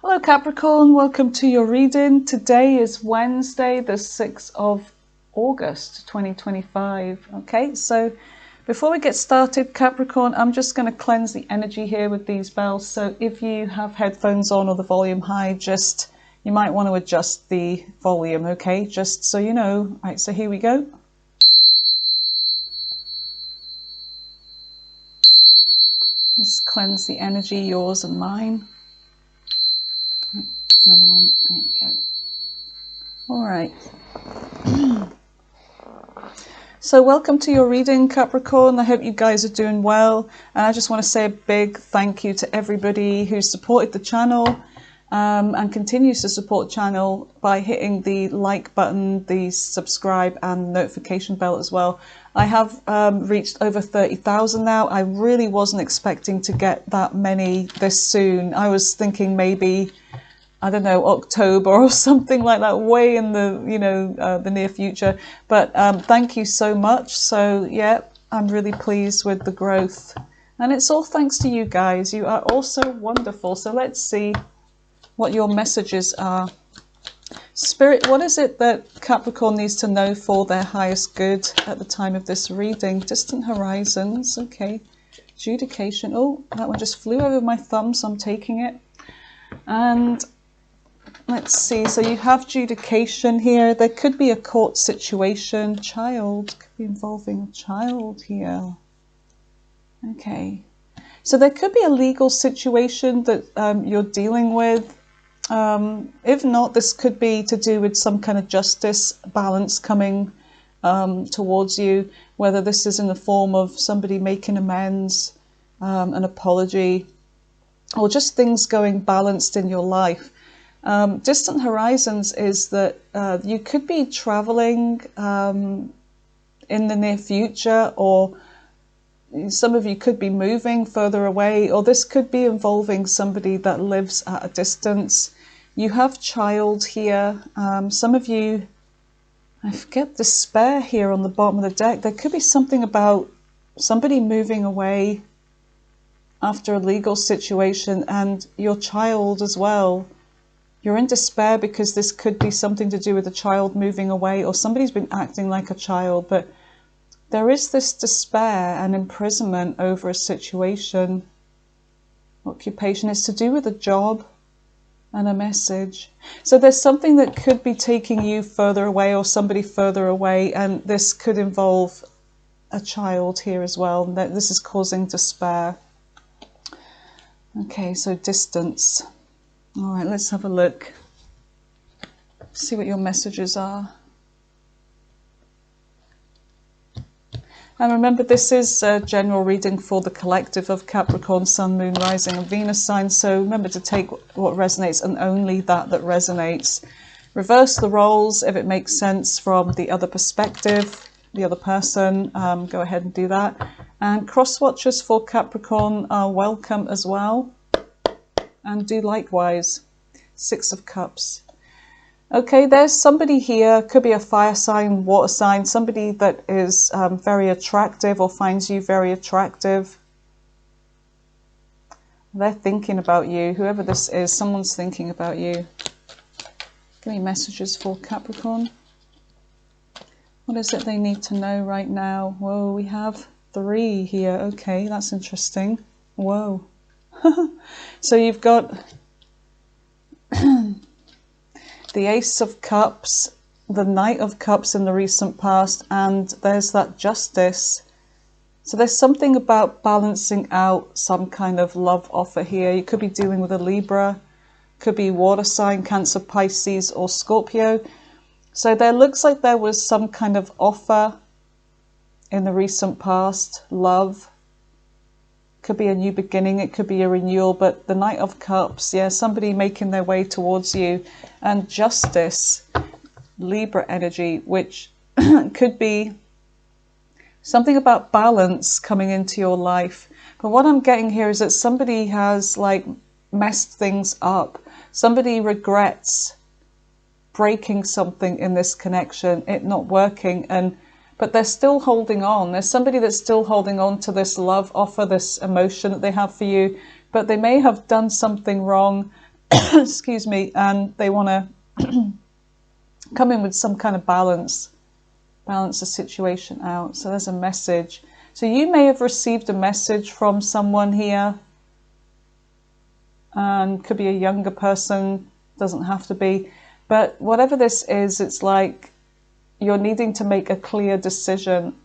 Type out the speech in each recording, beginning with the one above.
Hello Capricorn, welcome to your reading. Today is Wednesday, the 6th of August 2025. Okay, so before we get started, Capricorn, I'm just going to cleanse the energy here with these bells. So if you have headphones on or the volume high, you might want to adjust the volume, okay? Just so you know. Right, so here we go. Let's cleanse the energy, yours and mine. Another one, there we go. All right. So welcome to your reading, Capricorn. I hope you guys are doing well. And I just want to say a big thank you to everybody who's supported the channel and continues to support the channel by hitting the like button, the subscribe and notification bell as well. I have reached over 30,000 now. I really wasn't expecting to get that many this soon. I was thinking maybe, I don't know, October or something like that, way in the, the near future. But thank you so much. So yeah, I'm really pleased with the growth. And it's all thanks to you guys. You are also wonderful. So let's see what your messages are. Spirit, what is it that Capricorn needs to know for their highest good at the time of this reading? Distant horizons, okay. Adjudication, oh, that one just flew over my thumb, so I'm taking it. And let's see, so you have adjudication here. There could be a court situation. Child, could be involving a child here. Okay. So there could be a legal situation that you're dealing with. If not, this could be to do with some kind of justice balance coming towards you, whether this is in the form of somebody making amends, an apology, or just things going balanced in your life. Distant horizons is that you could be traveling in the near future, or some of you could be moving further away, or this could be involving somebody that lives at a distance. You have child here. Some of you, I forget despair here on the bottom of the deck. There could be something about somebody moving away after a legal situation, and your child as well. You're in despair because this could be something to do with a child moving away, or somebody's been acting like a child, but there is this despair and imprisonment over a situation. Occupation is to do with a job and a message. So there's something that could be taking you further away, or somebody further away, and this could involve a child here as well. This is causing despair. Okay, so distance. All right, let's have a look. See what your messages are. And remember, this is a general reading for the collective of Capricorn, Sun, Moon, Rising and Venus signs. So remember to take what resonates and only that resonates. Reverse the roles if it makes sense from the other perspective, the other person. Go ahead and do that. And cross watchers for Capricorn are welcome as well. And do likewise. Six of Cups. Okay, there's somebody here, could be a fire sign, water sign, somebody that is very attractive or finds you very attractive. They're thinking about you. Whoever this is, someone's thinking about you. Give me messages for Capricorn. What is it they need to know right now? Whoa, we have 3 here. Okay, that's interesting. Whoa. So you've got the Ace of Cups, the Knight of Cups in the recent past, and there's that Justice. So there's something about balancing out some kind of love offer here. You could be dealing with a Libra, could be water sign, Cancer, Pisces or Scorpio. So there looks like there was some kind of offer in the recent past, love. Could be a new beginning, it could be a renewal, but the Knight of Cups, yeah, somebody making their way towards you. And Justice, Libra energy, which could be something about balance coming into your life. But what I'm getting here is that somebody has like messed things up. Somebody regrets breaking something in this connection, it not working, but they're still holding on. There's somebody that's still holding on to this love offer, this emotion that they have for you, but they may have done something wrong excuse me, and they want to come in with some kind of balance the situation out. So there's a message. So you may have received a message from someone here, and could be a younger person, doesn't have to be, but whatever this is, it's like you're needing to make a clear decision,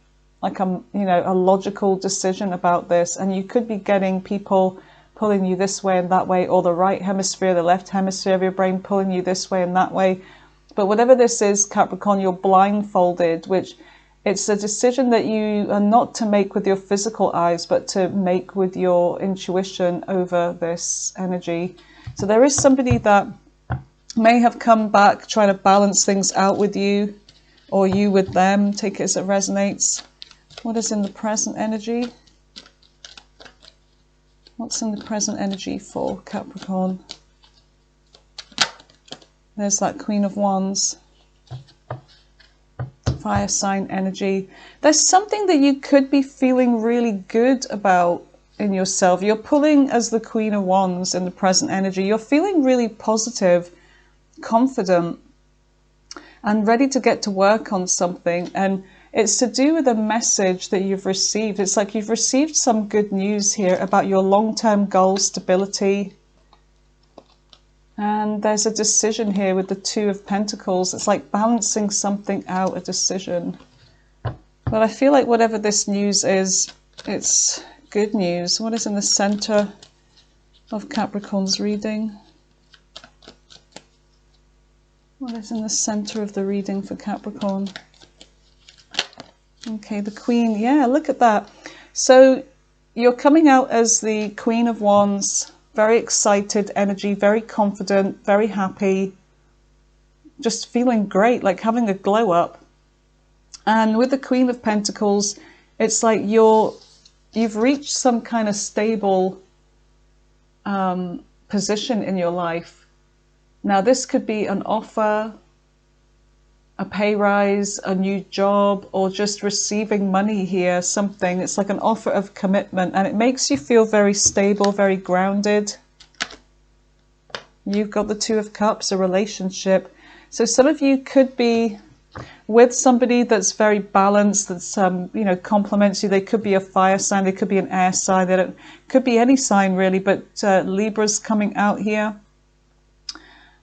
like a logical decision about this, and you could be getting people pulling you this way and that way, or the right hemisphere, the left hemisphere of your brain pulling you this way and that way. But whatever this is, Capricorn, you're blindfolded, which it's a decision that you are not to make with your physical eyes, but to make with your intuition over this energy. So there is somebody that may have come back trying to balance things out with you, or you with them. Take it as it resonates. What is in the present energy? What's in the present energy for Capricorn? There's that Queen of Wands. Fire sign energy. There's something that you could be feeling really good about in yourself. You're pulling as the Queen of Wands in the present energy. You're feeling really positive, confident, and ready to get to work on something. And it's to do with a message that you've received. It's like you've received some good news here about your long-term goal stability. And there's a decision here with the Two of Pentacles. It's like balancing something out, a decision. But I feel like whatever this news is, it's good news. What is in the center of Capricorn's reading? What is in the center of the reading for Capricorn? Okay, the Queen. Yeah, look at that. So you're coming out as the Queen of Wands. Very excited energy, very confident, very happy, just feeling great, like having a glow up. And with the Queen of Pentacles, it's like you've reached some kind of stable position in your life. Now this could be an offer, a pay rise, a new job, or just receiving money here, something. It's like an offer of commitment, and it makes you feel very stable, very grounded. You've got the Two of Cups, a relationship. So some of you could be with somebody that's very balanced, that's complements you. They could be a fire sign, they could be an air sign, could be any sign really, but Libra's coming out here.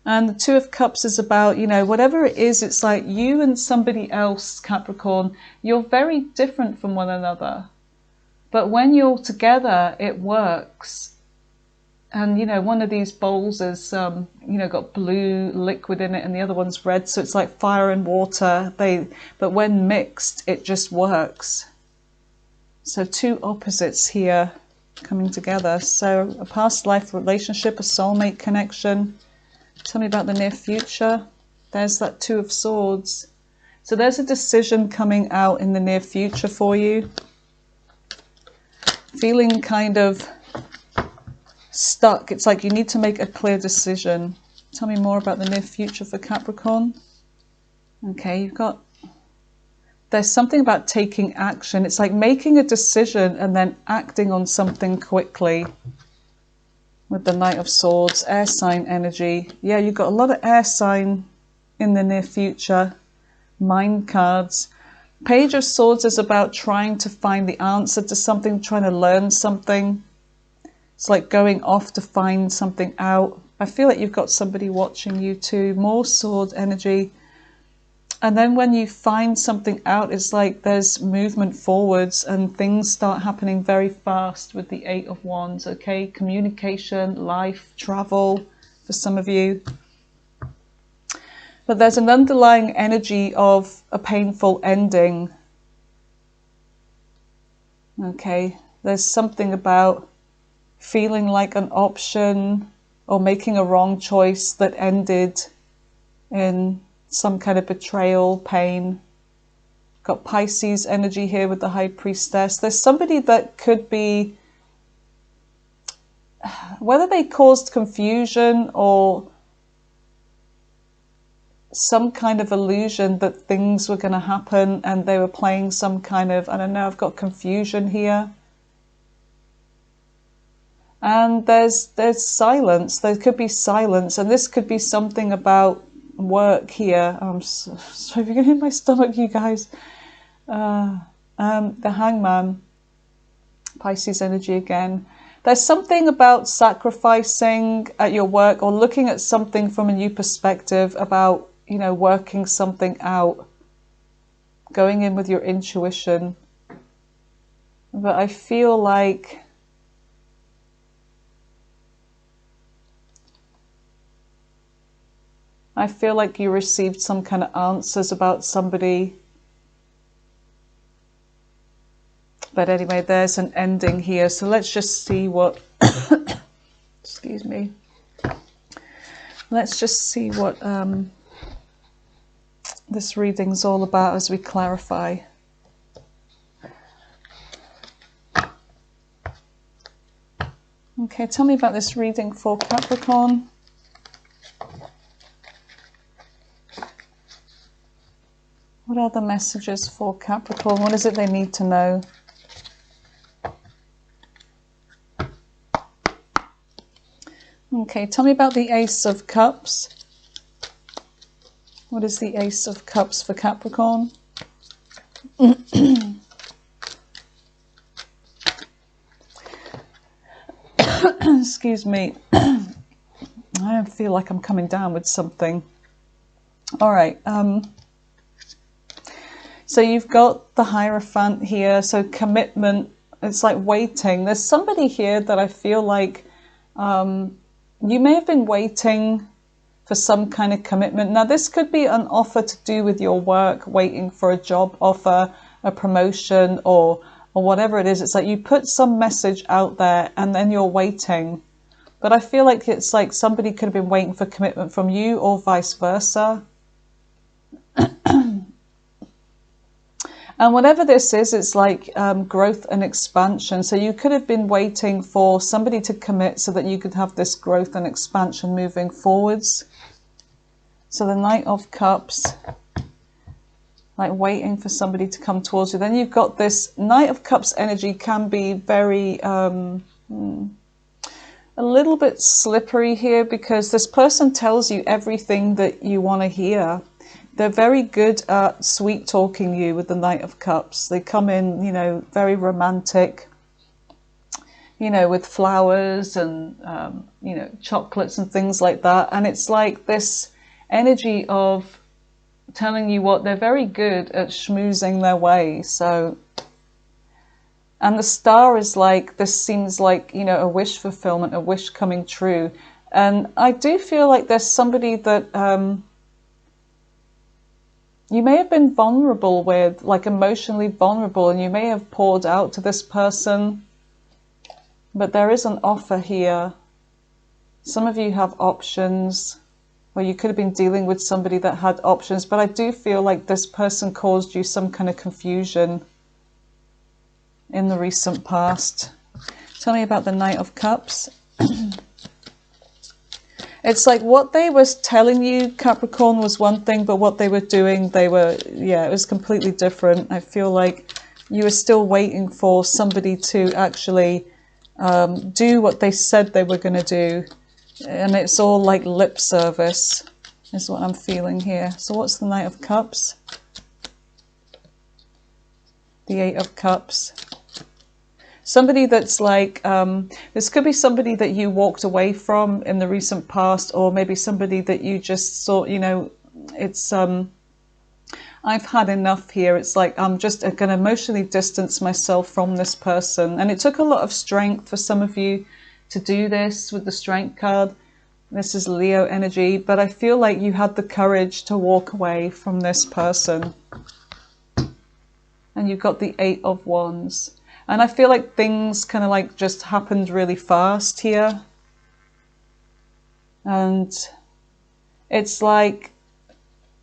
And the Two of Cups is about, whatever it is, it's like you and somebody else, Capricorn, you're very different from one another. But when you're together, it works. And, one of these bowls is, got blue liquid in it and the other one's red. So it's like fire and water. But when mixed, it just works. So two opposites here coming together. So a past life relationship, a soulmate connection. Tell me about the near future. There's that Two of Swords. So there's a decision coming out in the near future for you. Feeling kind of stuck. It's like you need to make a clear decision. Tell me more about the near future for Capricorn. Okay, there's something about taking action. It's like making a decision and then acting on something quickly. With the Knight of Swords, air sign energy. Yeah, you've got a lot of air sign in the near future. Mind cards. Page of Swords is about trying to find the answer to something, trying to learn something. It's like going off to find something out. I feel like you've got somebody watching you too. More sword energy. And then when you find something out, it's like there's movement forwards and things start happening very fast with the Eight of Wands, okay? Communication, life, travel for some of you. But there's an underlying energy of a painful ending. Okay, there's something about feeling like an option or making a wrong choice that ended in some kind of betrayal, pain. Got Pisces energy here with the High Priestess. There's somebody that could be, whether they caused confusion or some kind of illusion that things were going to happen and they were playing some kind of, I don't know, I've got confusion here. And there's silence. There could be silence, and this could be something about work here. I'm so, sorry if you can hit my stomach, you guys. The Hangman, Pisces energy again. There's something about sacrificing at your work or looking at something from a new perspective about, you know, working something out, going in with your intuition. But I feel like you received some kind of answers about somebody. But anyway, there's an ending here. So let's just see what, excuse me. Let's just see what this reading's all about as we clarify. Okay, tell me about this reading for Capricorn. What are the messages for Capricorn? What is it they need to know? Okay, tell me about the Ace of Cups. What is the Ace of Cups for Capricorn? Excuse me. I feel like I'm coming down with something. All right. So you've got the Hierophant here. So commitment. It's like waiting. There's somebody here that I feel like you may have been waiting for some kind of commitment. Now, this could be an offer to do with your work, waiting for a job offer, a promotion, or whatever it is. It's like you put some message out there and then you're waiting. But I feel like it's like somebody could have been waiting for commitment from you or vice versa. And whatever this is, it's like growth and expansion. So you could have been waiting for somebody to commit so that you could have this growth and expansion moving forwards. So the Knight of Cups, like waiting for somebody to come towards you. Then you've got this Knight of Cups energy can be very, a little bit slippery here because this person tells you everything that you want to hear. They're very good at sweet talking you with the Knight of Cups. They come in, you know, very romantic, you know, with flowers and, you know, chocolates and things like that. And it's like this energy of telling you what they're very good at schmoozing their way. So, and the Star is like, this seems like, you know, a wish fulfillment, a wish coming true. And I do feel like there's somebody that, you may have been vulnerable with, like emotionally vulnerable, and you may have poured out to this person, but there is an offer here. Some of you have options, or you could have been dealing with somebody that had options, but I do feel like this person caused you some kind of confusion in the recent past. Tell me about the Knight of Cups. It's like what they were telling you, Capricorn, was one thing, but what they were doing, they were, yeah, it was completely different. I feel like you were still waiting for somebody to actually do what they said they were going to do. And it's all like lip service is what I'm feeling here. So what's the Knight of Cups? The Eight of Cups. Somebody that's like, this could be somebody that you walked away from in the recent past, or maybe somebody that you just saw, you know, it's, I've had enough here. It's like, I'm just going to emotionally distance myself from this person. And it took a lot of strength for some of you to do this with the Strength card. This is Leo energy, but I feel like you had the courage to walk away from this person. And you've got the Eight of Wands. And I feel like things kind of like just happened really fast here. And it's like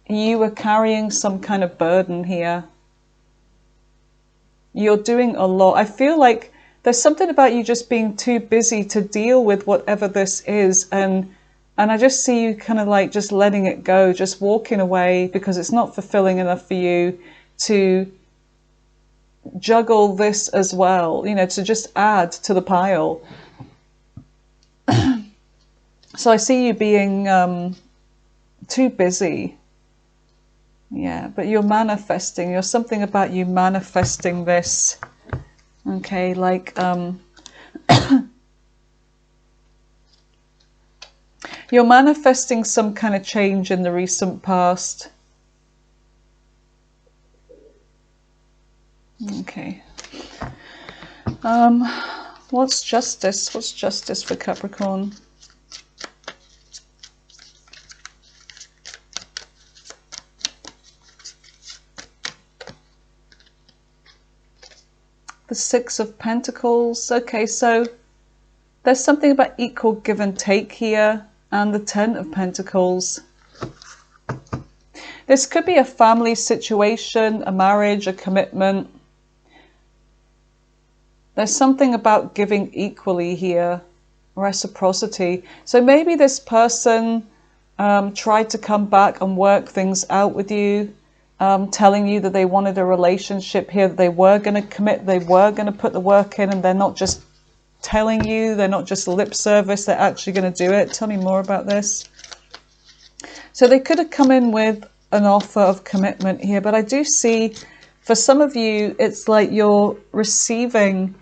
you were carrying some kind of burden here. You're doing a lot. I feel like there's something about you just being too busy to deal with whatever this is. And I just see you kind of like just letting it go, just walking away because it's not fulfilling enough for you to juggle this as well, you know, to just add to the pile. So I see you being too busy. Yeah, but you're manifesting. You're something about you manifesting this. Okay, like you're manifesting some kind of change in the recent past. Okay. What's justice? What's justice for Capricorn? The Six of Pentacles. Okay, so there's something about equal give and take here. And the Ten of Pentacles. This could be a family situation, a marriage, a commitment. There's something about giving equally here, reciprocity. So maybe this person tried to come back and work things out with you, telling you that they wanted a relationship here, that they were going to commit, they were going to put the work in, and they're not just telling you, they're not just lip service, they're actually going to do it. Tell me more about this. So they could have come in with an offer of commitment here, but I do see for some of you, it's like you're receiving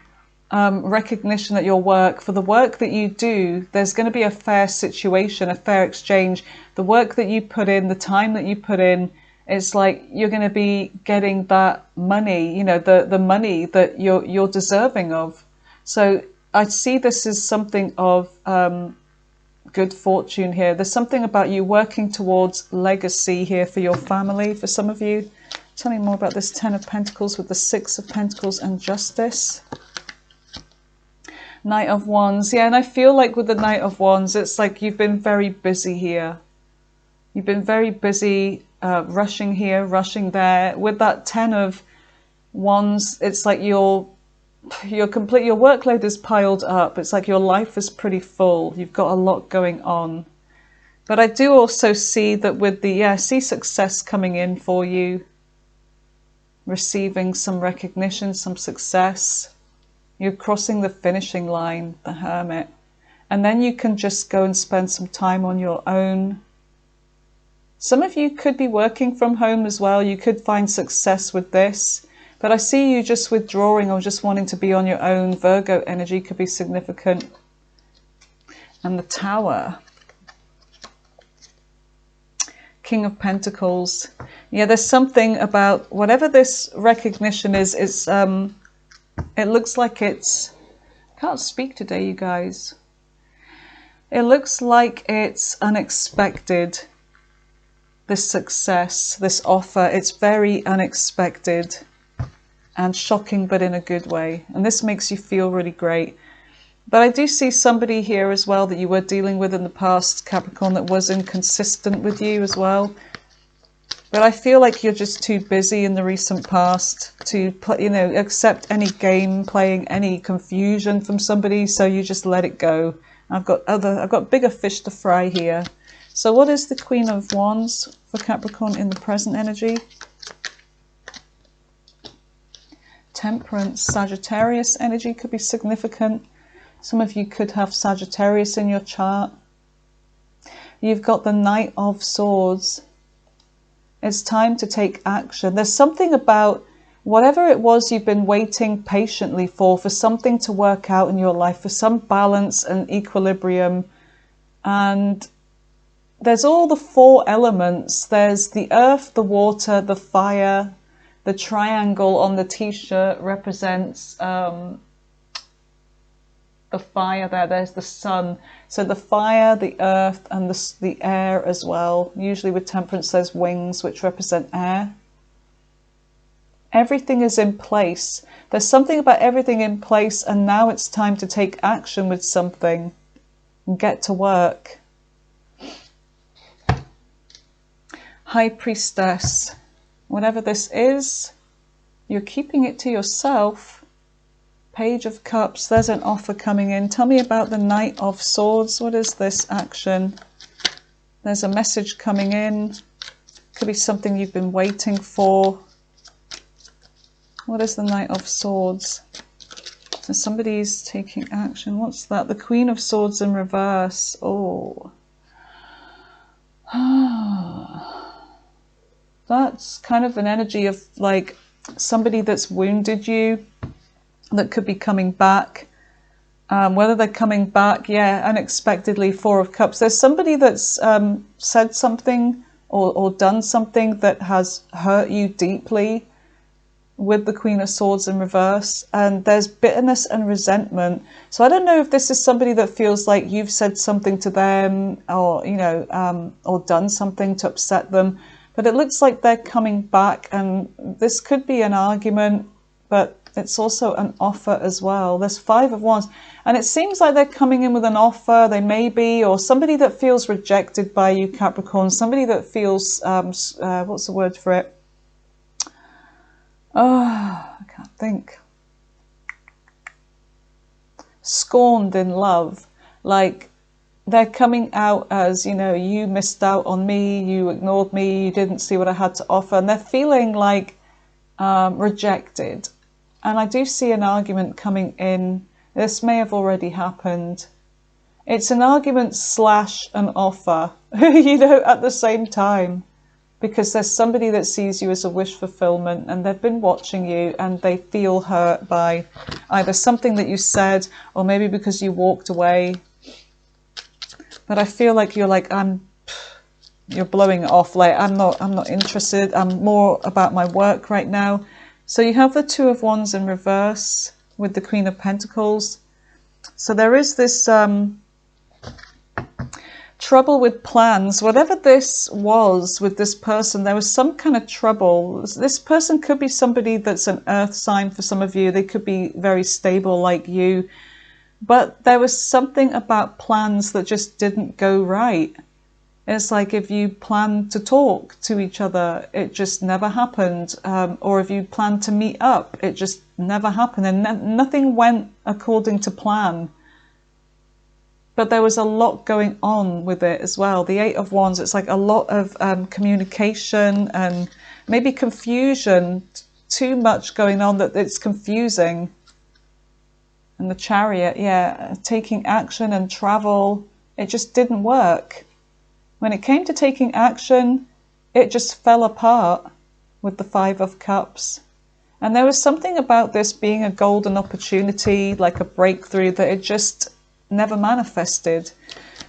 recognition at your work. For the work that you do, there's going to be a fair situation, a fair exchange. The work that you put in, the time that you put in, it's like you're going to be getting that money, you know, the money that you're deserving of. So I see this as something of good fortune here. There's something about you working towards legacy here for your family, for some of you. Tell me more about this Ten of Pentacles with the Six of Pentacles and Justice. Knight of Wands. Yeah, and I feel like with the Knight of Wands, it's like you've been very busy here. You've been very busy rushing here, rushing there. With that Ten of Wands, it's like your workload is piled up. It's like your life is pretty full. You've got a lot going on. But I do also see that with the, I see success coming in for you. Receiving some recognition, some success. You're crossing the finishing line, the Hermit. And then you can just go and spend some time on your own. Some of you could be working from home as well. You could find success with this. But I see you just withdrawing or just wanting to be on your own. Virgo energy could be significant. And the Tower. King of Pentacles. Yeah, there's something about whatever this recognition is, it's, it looks like it's, I can't speak today, you guys. It looks like it's unexpected. This success, this offer, it's very unexpected. And shocking, but in a good way. And this makes you feel really great. But I do see somebody here as well that you were dealing with in the past, Capricorn, that was inconsistent with you as well. But I feel like you're just too busy in the recent past to, you know, accept any game playing, any confusion from somebody. So you just let it go. I've got bigger fish to fry here. So what is the Queen of Wands for Capricorn in the present energy? Temperance, Sagittarius energy could be significant. Some of you could have Sagittarius in your chart. You've got the Knight of Swords. It's time to take action. There's something about whatever it was you've been waiting patiently for something to work out in your life, for some balance and equilibrium. And there's all the four elements. There's the earth, the water, the fire. The triangle on the t-shirt represents the fire there. There's the sun. So the fire, the earth, and the air as well. Usually with temperance, there's wings, which represent air. Everything is in place. There's something about everything in place, and now it's time to take action with something and get to work. High Priestess. Whatever this is, you're keeping it to yourself. Page of Cups, there's an offer coming in. Tell me about the Knight of Swords. What is this action? There's a message coming in. Could be something you've been waiting for. What is the Knight of Swords? So somebody's taking action. What's that? The Queen of Swords in reverse. Oh. That's kind of an energy of like somebody that's wounded you that could be coming back. Whether they're coming back, yeah, unexpectedly, Four of Cups. There's somebody that's said something or done something that has hurt you deeply with the Queen of Swords in reverse, and there's bitterness and resentment. So I don't know if this is somebody that feels like you've said something to them, or or done something to upset them, but it looks like they're coming back, and this could be an argument, but it's also an offer as well. There's Five of Wands, and it seems like they're coming in with an offer. They may be, or somebody that feels rejected by you, Capricorn, somebody that feels what's the word for it? Oh, I can't think. Scorned in love. Like they're coming out as, you missed out on me, you ignored me, you didn't see what I had to offer. And they're feeling like rejected. And I do see an argument coming in. This may have already happened. It's an argument / an offer, at the same time. Because there's somebody that sees you as a wish fulfillment, and they've been watching you, and they feel hurt by either something that you said, or maybe because you walked away. But I feel like you're like, you're blowing it off. Like I'm not interested. I'm more about my work right now. So you have the Two of Wands in reverse with the Queen of Pentacles. So there is this trouble with plans. Whatever this was with this person, there was some kind of trouble. This person could be somebody that's an earth sign for some of you. They could be very stable like you. But there was something about plans that just didn't go right. It's like if you planned to talk to each other, it just never happened. Or if you planned to meet up, it just never happened. And nothing went according to plan. But there was a lot going on with it as well. The Eight of Wands, it's like a lot of communication and maybe confusion. Too much going on that it's confusing. And the Chariot, yeah, taking action and travel, it just didn't work. When it came to taking action, it just fell apart with the Five of Cups. And there was something about this being a golden opportunity, like a breakthrough, that it just never manifested.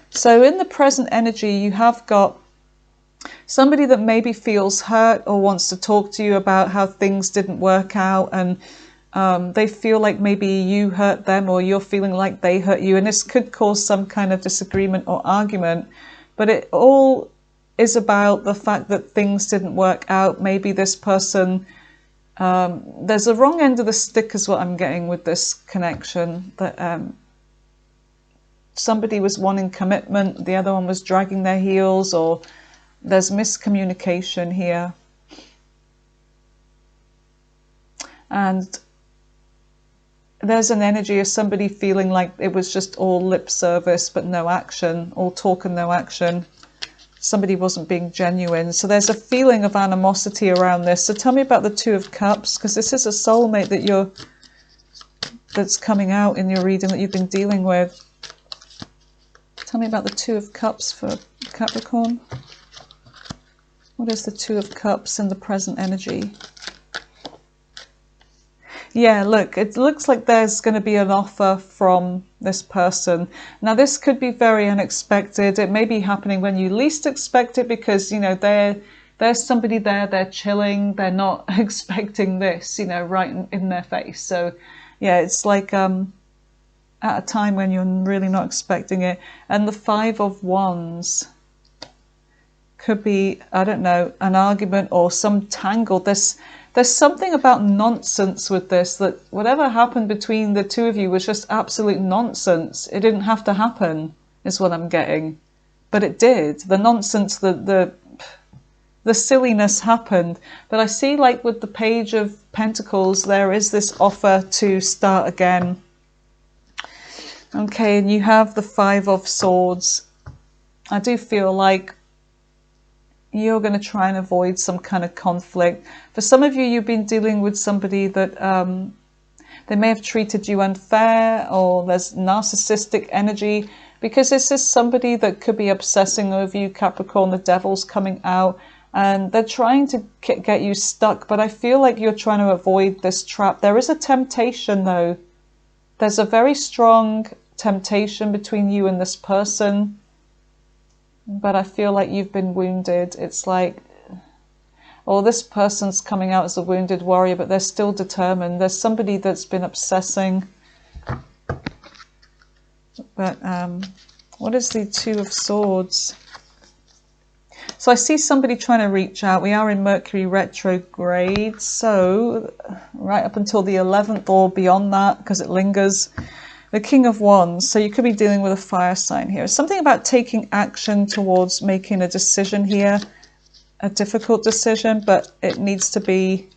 So in the present energy, you have got somebody that maybe feels hurt or wants to talk to you about how things didn't work out, and they feel like maybe you hurt them, or you're feeling like they hurt you, and this could cause some kind of disagreement or argument. But it all is about the fact that things didn't work out. Maybe this person, there's a wrong end of the stick is what I'm getting with this connection, that somebody was wanting commitment, the other one was dragging their heels, or there's miscommunication here. And there's an energy of somebody feeling like it was just all lip service but no action, all talk and no action. Somebody wasn't being genuine. So there's a feeling of animosity around this. So tell me about the Two of Cups, because this is a soulmate that's coming out in your reading that you've been dealing with. Tell me about the Two of Cups for Capricorn. What is the Two of Cups in the present energy? Yeah, look, it looks like there's going to be an offer from this person. Now, this could be very unexpected. It may be happening when you least expect it, because, there's somebody there, they're chilling, they're not expecting this, right in their face. So, yeah, it's like at a time when you're really not expecting it. And the Five of Wands could be, I don't know, an argument or some tangle. There's something about nonsense with this, that whatever happened between the two of you was just absolute nonsense. It didn't have to happen, is what I'm getting. But it did. The nonsense, the silliness happened. But I see, like with the Page of Pentacles, there is this offer to start again. Okay, and you have the Five of Swords. I do feel like you're going to try and avoid some kind of conflict. For some of you, you've been dealing with somebody that They may have treated you unfair, or there's narcissistic energy, because this is somebody that could be obsessing over you, Capricorn. The devil's coming out and they're trying to get you stuck, but I feel like you're trying to avoid this trap. There is a temptation though. There's a very strong temptation between you and this person, but I feel like you've been wounded. It's like, or this person's coming out as a wounded warrior, but they're still determined. There's somebody that's been obsessing. But what is the Two of Swords? So I see somebody trying to reach out. We are in Mercury retrograde, so right up until the 11th or beyond that, because it lingers. The King of Wands. So you could be dealing with a fire sign here. It's something about taking action towards making a decision here. A difficult decision, but it needs to be,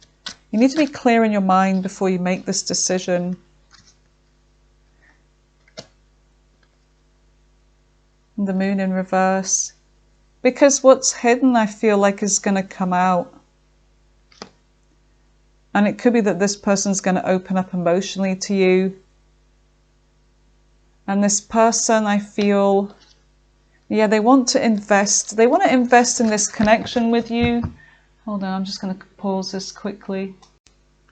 you need to be clear in your mind before you make this decision. The Moon in reverse. Because what's hidden, I feel like, is going to come out. And it could be that this person's going to open up emotionally to you. And this person, I feel, yeah, they want to invest. They want to invest in this connection with you. Hold on, I'm just going to pause this quickly.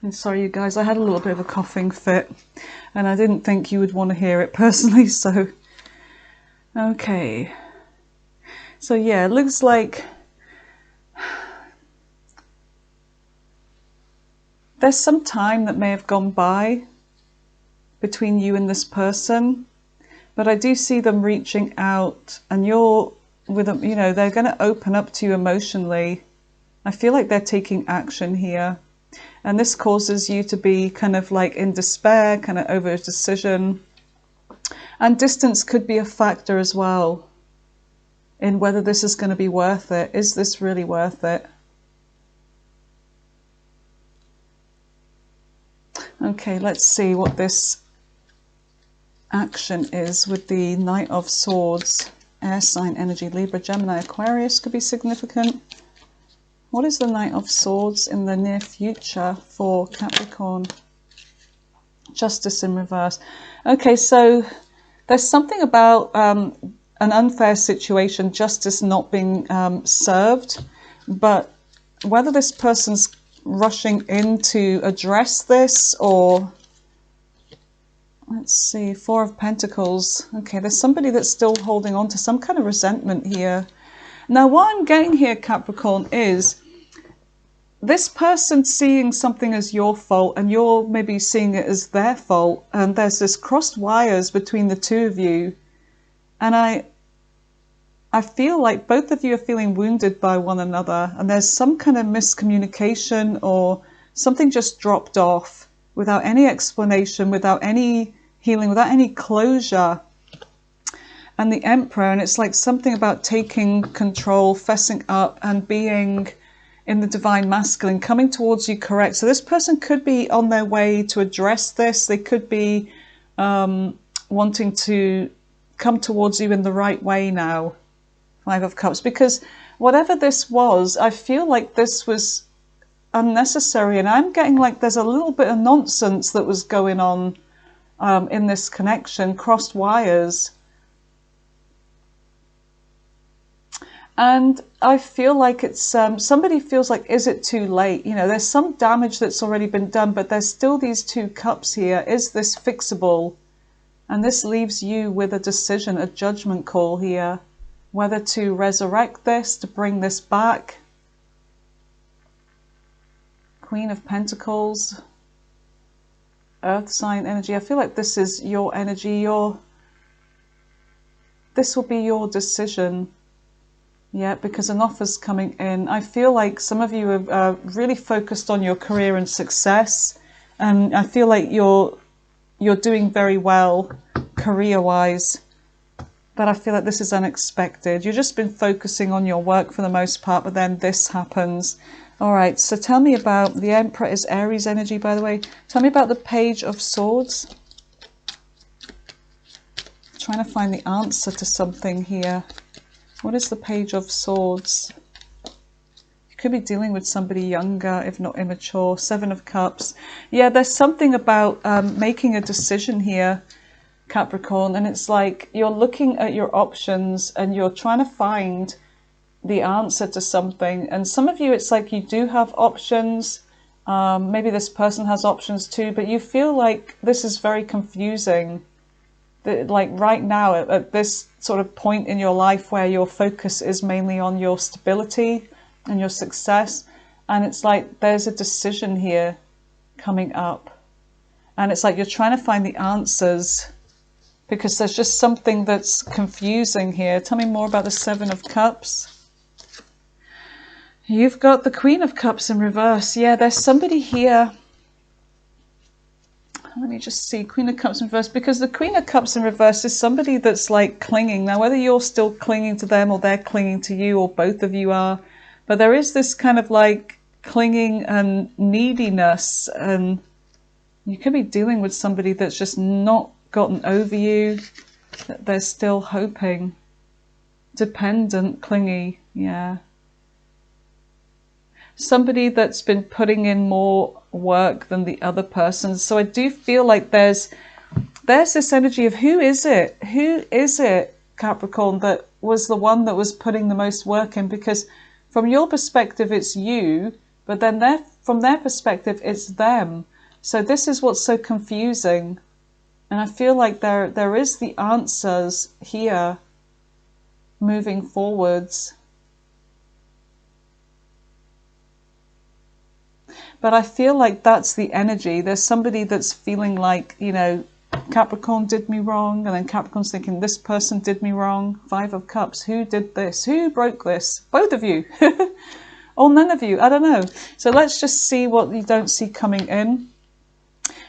And sorry, you guys, I had a little bit of a coughing fit. And I didn't think you would want to hear it personally, so... Okay. So yeah, it looks like there's some time that may have gone by between you and this person, but I do see them reaching out, and you're with them, you know, they're going to open up to you emotionally. I feel like they're taking action here, and this causes you to be kind of like in despair, kind of over a decision. And distance could be a factor as well in whether this is going to be worth it. Is this really worth it? Okay, let's see what this action is with the Knight of Swords. Air sign energy, Libra, Gemini, Aquarius could be significant. What is the Knight of Swords in the near future for Capricorn? Justice in reverse. Okay, so there's something about an unfair situation, justice not being served, but whether this person's rushing in to address this, or let's see, Four of Pentacles. Okay, there's somebody that's still holding on to some kind of resentment here. Now, what I'm getting here, Capricorn, is this person seeing something as your fault and you're maybe seeing it as their fault, and there's this crossed wires between the two of you. And I feel like both of you are feeling wounded by one another, and there's some kind of miscommunication or something just dropped off without any explanation, without any healing, without any closure. And the Emperor, and it's like something about taking control, fessing up, and being in the divine masculine, coming towards you correct. So this person could be on their way to address this. They could be wanting to come towards you in the right way now. Five of Cups. Because whatever this was, I feel like this was unnecessary. And I'm getting like there's a little bit of nonsense that was going on in this connection, crossed wires. And I feel like it's, somebody feels like, is it too late? You know, there's some damage that's already been done, but there's still these two cups here. Is this fixable? And this leaves you with a decision, a judgment call here, whether to resurrect this, to bring this back. Queen of Pentacles, Earth sign energy. I feel like this is your energy. This will be your decision. Yeah, because an offer's coming in. I feel like some of you are really focused on your career and success, and I feel like you're doing very well career-wise, but I feel like this is unexpected. You've just been focusing on your work for the most part, but then this happens. All right, so tell me about, the Emperor is Aries energy, by the way. Tell me about the Page of Swords. I'm trying to find the answer to something here. What is the Page of Swords? Could be dealing with somebody younger, if not immature. Seven of Cups. Yeah, there's something about making a decision here, Capricorn, and it's like you're looking at your options and you're trying to find the answer to something. And some of you, it's like you do have options. Maybe this person has options too, but you feel like this is very confusing. Like right now, at this sort of point in your life where your focus is mainly on your stability and your success, and it's like there's a decision here coming up, and it's like you're trying to find the answers because there's just something that's confusing here. Tell me more about the Seven of Cups. You've got the Queen of Cups in reverse. Yeah, there's somebody here. Let me just see, Queen of Cups in reverse, because the Queen of Cups in reverse is somebody that's like clinging. Now, whether you're still clinging to them or they're clinging to you, or both of you are, but there is this kind of like clinging and neediness, and you could be dealing with somebody that's just not gotten over you, that they're still hoping. Dependent, clingy, yeah. Somebody that's been putting in more work than the other person. So I do feel like there's this energy of who is it, Capricorn, that was the one that was putting the most work in, because from your perspective it's you, but then from their perspective it's them. So this is what's so confusing, and I feel like there is the answers here moving forwards. But I feel like that's the energy. There's somebody that's feeling like, you know, Capricorn did me wrong, and then Capricorn's thinking this person did me wrong. Five of Cups, who did this? Who broke this? Both of you. Or none of you, I don't know. So let's just see what you don't see coming in.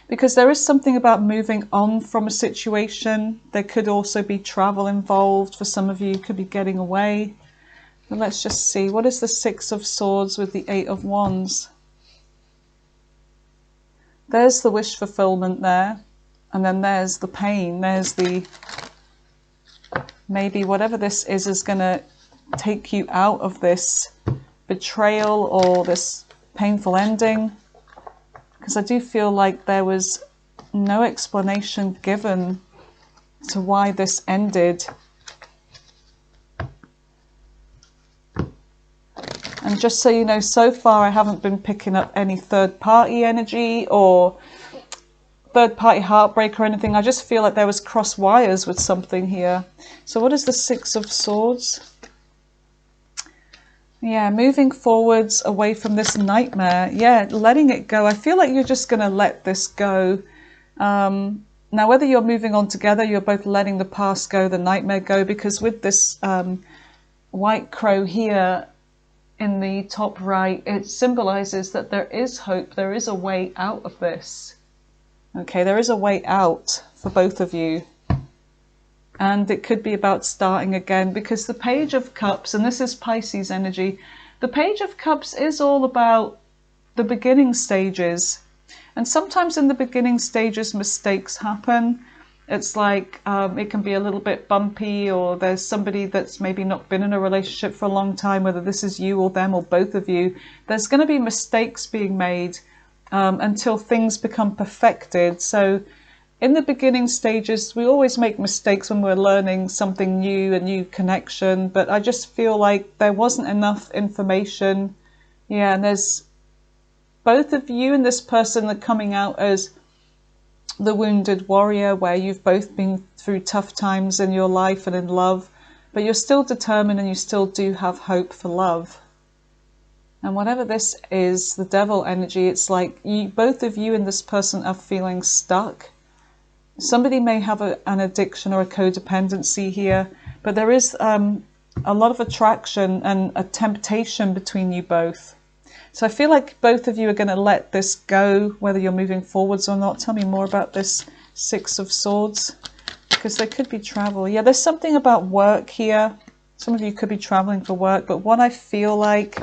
Because there is something about moving on from a situation. There could also be travel involved. For some of you, could be getting away. But let's just see. What is the Six of Swords with the Eight of Wands? There's the wish fulfillment there, and then there's the pain. There's the, maybe whatever this is going to take you out of this betrayal or this painful ending, because I do feel like there was no explanation given to why this ended. And just so you know, so far I haven't been picking up any third-party energy or third-party heartbreak or anything. I just feel like there was cross wires with something here. So what is the Six of Swords? Yeah, moving forwards away from this nightmare. Yeah, letting it go. I feel like you're just going to let this go. Now, whether you're moving on together, you're both letting the past go, the nightmare go, because with this white crow here, in the top right, it symbolizes that there is hope, there is a way out of this. Okay, there is a way out for both of you. And it could be about starting again, because the Page of Cups, and this is Pisces energy, the Page of Cups is all about the beginning stages. And sometimes in the beginning stages, mistakes happen. It's like it can be a little bit bumpy, or there's somebody that's maybe not been in a relationship for a long time, whether this is you or them or both of you. There's going to be mistakes being made until things become perfected. So in the beginning stages, we always make mistakes when we're learning something new, a new connection. But I just feel like there wasn't enough information. Yeah, and there's both of you and this person are coming out as the wounded warrior, where you've both been through tough times in your life and in love, but you're still determined and you still do have hope for love. And whatever this is, the devil energy, it's like both of you and this person are feeling stuck. Somebody may have an addiction or a codependency here, but there is a lot of attraction and a temptation between you both. So I feel like both of you are going to let this go, whether you're moving forwards or not. Tell me more about this Six of Swords, because there could be travel. Yeah, there's something about work here. Some of you could be traveling for work, but what I feel like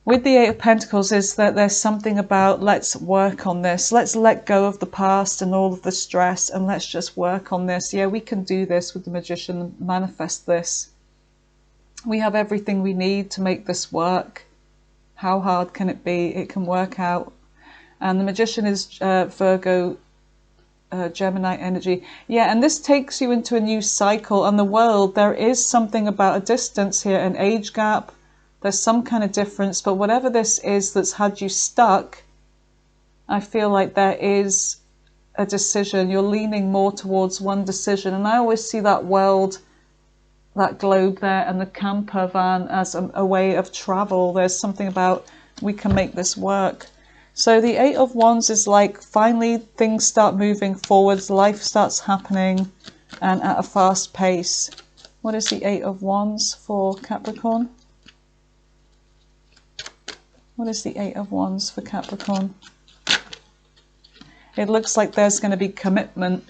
with the Eight of Pentacles is that there's something about, let's work on this. Let's let go of the past and all of the stress, and let's just work on this. Yeah, we can do this with the Magician, manifest this. We have everything we need to make this work. How hard can it be? It can work out. And the Magician is Virgo, Gemini energy. Yeah, and this takes you into a new cycle. And the world, there is something about a distance here, an age gap. There's some kind of difference. But whatever this is that's had you stuck, I feel like there is a decision. You're leaning more towards one decision. And I always see that world, that globe there, and the camper van as a way of travel. There's something about we can make this work. So the Eight of Wands is like finally things start moving forwards, life starts happening, and at a fast pace. What is the Eight of Wands for Capricorn? What is the Eight of Wands for Capricorn? It looks like there's going to be commitment.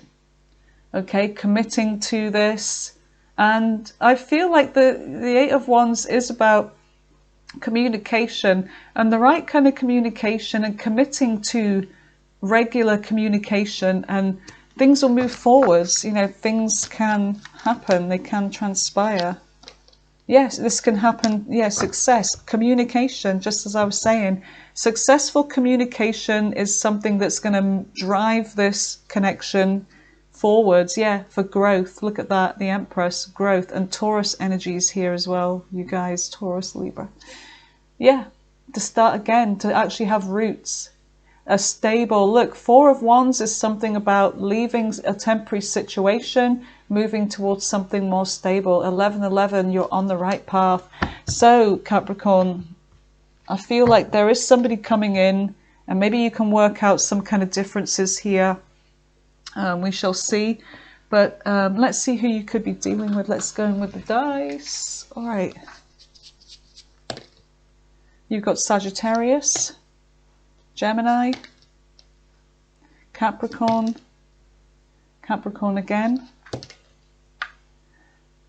Okay, committing to this. And I feel like the Eight of Wands is about communication, and the right kind of communication, and committing to regular communication, and things will move forwards. You know, things can happen, they can transpire. Yes, this can happen. Yes, success, communication, just as I was saying. Successful communication is something that's going to drive this connection forwards, yeah, for growth. Look at that, the Empress, growth, and Taurus energies here as well, you guys, Taurus, Libra. Yeah, to start again, to actually have roots, a stable, look, Four of Wands is something about leaving a temporary situation, moving towards something more stable. 11-11, you're on the right path. So Capricorn, I feel like there is somebody coming in, and maybe you can work out some kind of differences here. We shall see, but let's see who you could be dealing with. Let's go in with the dice. All right, you've got Sagittarius, Gemini, Capricorn, Capricorn again,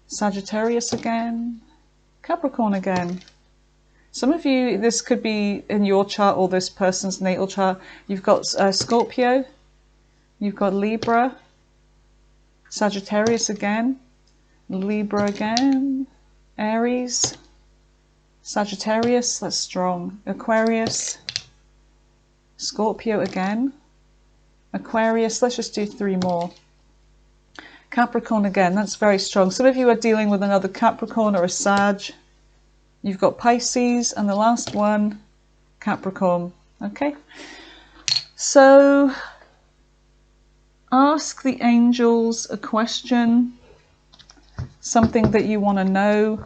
Sagittarius again, Capricorn again. Some of you, this could be in your chart or this person's natal chart. You've got Scorpio, you've got Libra, Sagittarius again, Libra again, Aries, Sagittarius, that's strong, Aquarius, Scorpio again, Aquarius, let's just do 3 more. Capricorn again, that's very strong. Some of you are dealing with another Capricorn or a Sag. You've got Pisces, and the last one, Capricorn. Okay, so ask the angels a question, something that you want to know.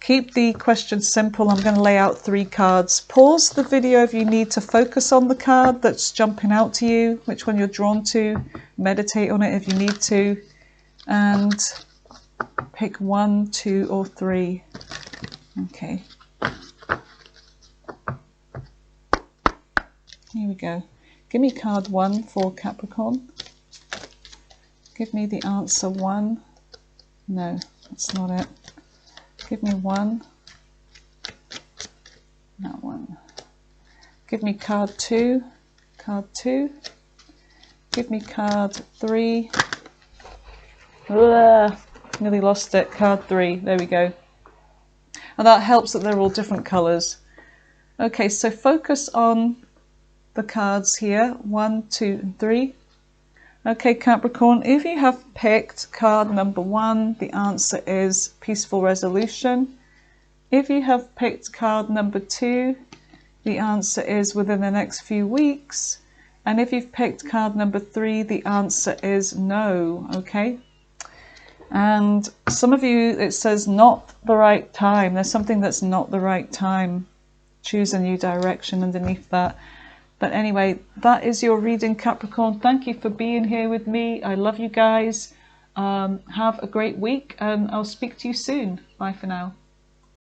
Keep the question simple. I'm going to lay out 3 cards. Pause the video if you need to focus on the card that's jumping out to you, which one you're drawn to. Meditate on it if you need to. And pick 1, 2, or 3. Okay. Here we go. Give me card 1 for Capricorn. Give me the answer 1. No, that's not it. Give me 1. That one. Give me card 2. Card 2. Give me card 3. Ugh, nearly lost it. Card 3. There we go. And that helps that they're all different colours. Okay, so focus on the cards here. 1, 2, and 3. Okay, Capricorn, if you have picked card number 1, the answer is peaceful resolution. If you have picked card number 2, the answer is within the next few weeks. And if you've picked card number 3, the answer is no, okay? And some of you, it says not the right time. There's something that's not the right time. Choose a new direction underneath that. But anyway, that is your reading, Capricorn. Thank you for being here with me. I love you guys. Have a great week, and I'll speak to you soon. Bye for now.